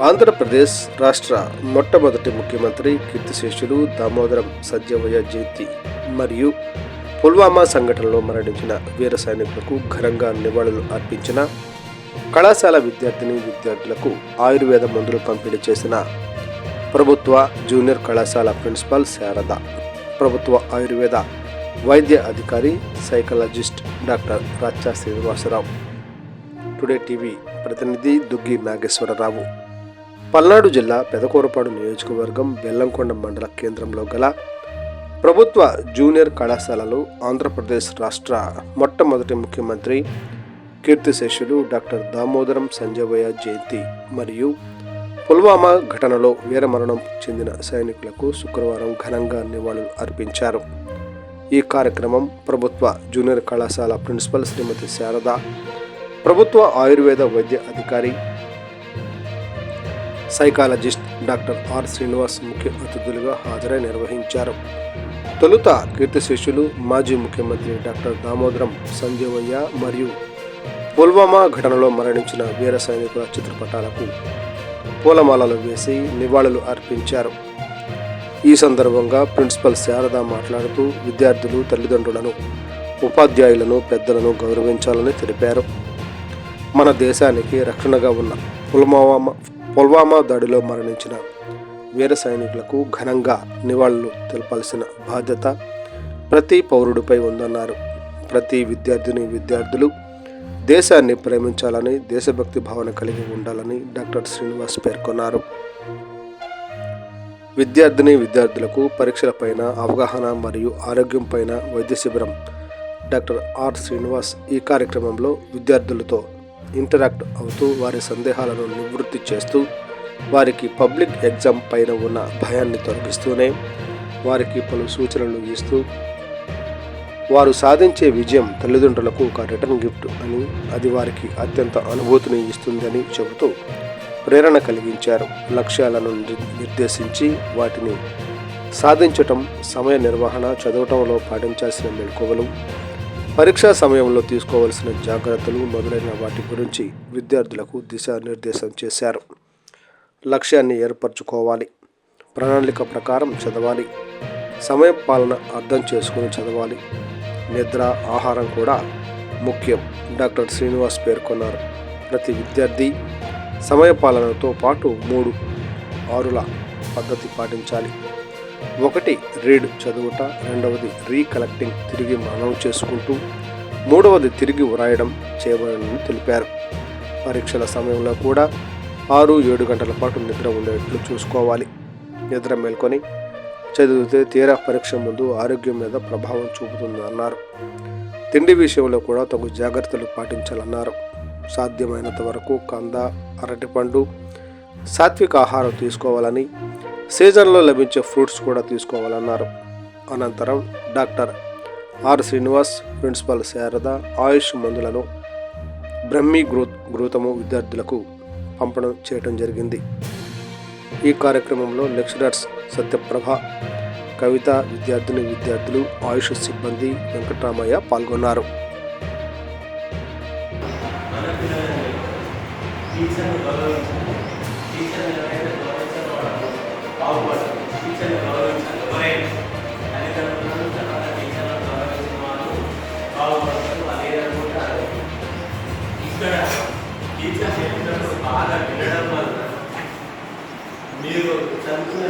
ఆంధ్రప్రదేశ్ రాష్ట్ర మొట్టమొదటి ముఖ్యమంత్రి కీర్తిశేషులు దామోదరం సంజీవయ్య జయంతి మరియు పుల్వామా సంఘటనలో మరణించిన వీర సైనికులకు ఘనంగా నివాళులు అర్పించిన కళాశాల విద్యార్థులకు ఆయుర్వేద మందులు పంపిణీ చేసిన ప్రభుత్వ జూనియర్ కళాశాల ప్రిన్సిపాల్ శారద, ప్రభుత్వ ఆయుర్వేద వైద్య అధికారి psychologist doctor Racha Srinivasa Rao, today TV ప్రతినిధి దుగ్గి నాగేశ్వరరావు. పల్నాడు జిల్లా పెదకూరపాడు నియోజకవర్గం బెల్లంకొండ మండల కేంద్రంలో గల ప్రభుత్వ జూనియర్ కళాశాలలో ఆంధ్రప్రదేశ్ రాష్ట్ర మొట్టమొదటి ముఖ్యమంత్రి కీర్తిశేషులు డాక్టర్ దామోదరం సంజీవయ్య జయంతి మరియు పుల్వామా ఘటనలో వీరమరణం చెందిన సైనికులకు శుక్రవారం ఘనంగా నివాళులు అర్పించారు. ఈ కార్యక్రమం ప్రభుత్వ జూనియర్ కళాశాల ప్రిన్సిపల్ శ్రీమతి శారద, ప్రభుత్వ ఆయుర్వేద వైద్య అధికారి సైకాలజిస్ట్ డాక్టర్ ఆర్ శ్రీనివాస్ ముఖ్య అతిథులుగా హాజరై నిర్వహించారు. తొలుత కీర్తిశేషులు మాజీ ముఖ్యమంత్రి డాక్టర్ దామోదరం సంజీవయ్య మరియు పుల్వామా ఘటనలో మరణించిన వీర సైనికుల చిత్రపటాలకు పూలమాలలు వేసి నివాళులు అర్పించారు. ఈ సందర్భంగా ప్రిన్సిపల్ శారద మాట్లాడుతూ విద్యార్థులు తల్లిదండ్రులను, ఉపాధ్యాయులను, పెద్దలను గౌరవించాలని తెలిపారు. మన దేశానికి రక్షణగా ఉన్న పుల్వామా దాడిలో మరణించిన వీర సైనికులకు ఘనంగా నివాళులు తెలపాల్సిన బాధ్యత ప్రతి పౌరుడిపై ఉందన్నారు. ప్రతి విద్యార్థులు దేశాన్ని ప్రేమించాలని, దేశభక్తి భావన కలిగి ఉండాలని డాక్టర్ శ్రీనివాస్ పేర్కొన్నారు. విద్యార్థులకు పరీక్షలపైన అవగాహన మరియు ఆరోగ్యంపైన వైద్య శిబిరం డాక్టర్ ఆర్ శ్రీనివాస్ ఈ కార్యక్రమంలో విద్యార్థులతో ఇంటరాక్ట్ అవుతూ వారి సందేహాలను నివృత్తి చేస్తూ వారికి పబ్లిక్ ఎగ్జామ్ పైన ఉన్న భయాన్ని తొలగిస్తూనే వారికి పలు సూచనలు ఇస్తూ వారు సాధించే విజయం తల్లిదండ్రులకు ఒక రిటర్న్ గిఫ్ట్ అని, అది వారికి అత్యంత అనుభూతిని ఇస్తుందని చెబుతూ ప్రేరణ కలిగించారు. లక్ష్యాలను నిర్దేశించి వాటిని సాధించటం, సమయ నిర్వహణ, చదవటంలో పాటించాల్సిన మెళకువలు, పరీక్షా సమయంలో తీసుకోవాల్సిన జాగ్రత్తలు మొదలైన వాటి గురించి విద్యార్థులకు దిశానిర్దేశం చేశారు. లక్ష్యాన్ని ఏర్పరచుకోవాలి, ప్రణాళిక ప్రకారం చదవాలి, సమయ పాలన అర్థం చేసుకుని చదవాలి, నిద్ర, ఆహారం కూడా ముఖ్యం డాక్టర్ శ్రీనివాస్ పేర్కొన్నారు. ప్రతి విద్యార్థి సమయ పాలనతో పాటు 3-6ల పద్ధతి పాటించాలి. 1 రీడ్ చదువుట, 2వది రీకలెక్టింగ్ తిరిగి మననం చేసుకుంటూ, 3వది తిరిగి వ్రాయడం చేయబడని తెలిపారు. పరీక్షల సమయంలో కూడా 6-7 గంటల పాటు నిద్ర ఉండేట్లు చూసుకోవాలి. నిద్ర మేల్కొని చదివితే తీరా పరీక్ష ముందు ఆరోగ్యం మీద ప్రభావం చూపుతుందన్నారు. తిండి విషయంలో కూడా తగు జాగ్రత్తలు పాటించాలన్నారు. సాధ్యమైనంత వరకు కంద, అరటిపండు, సాత్విక ఆహారం తీసుకోవాలని, సీజన్లో లభించే ఫ్రూట్స్ కూడా తీసుకోవాలన్నారు. అనంతరం doctor R Srinivas, principal Sarada AYUSH మందులను బ్రహ్మీ ఘృతము విద్యార్థులకు పంపడం చేయడం జరిగింది. ఈ కార్యక్రమంలో లెక్చరర్స్ సత్యప్రభ, కవిత, విద్యార్థులు, ఆయుష్ సిబ్బంది, వెంకటరామయ్య పాల్గొన్నారు. బాగా వినడం వల్ల మీరు చదువుకునే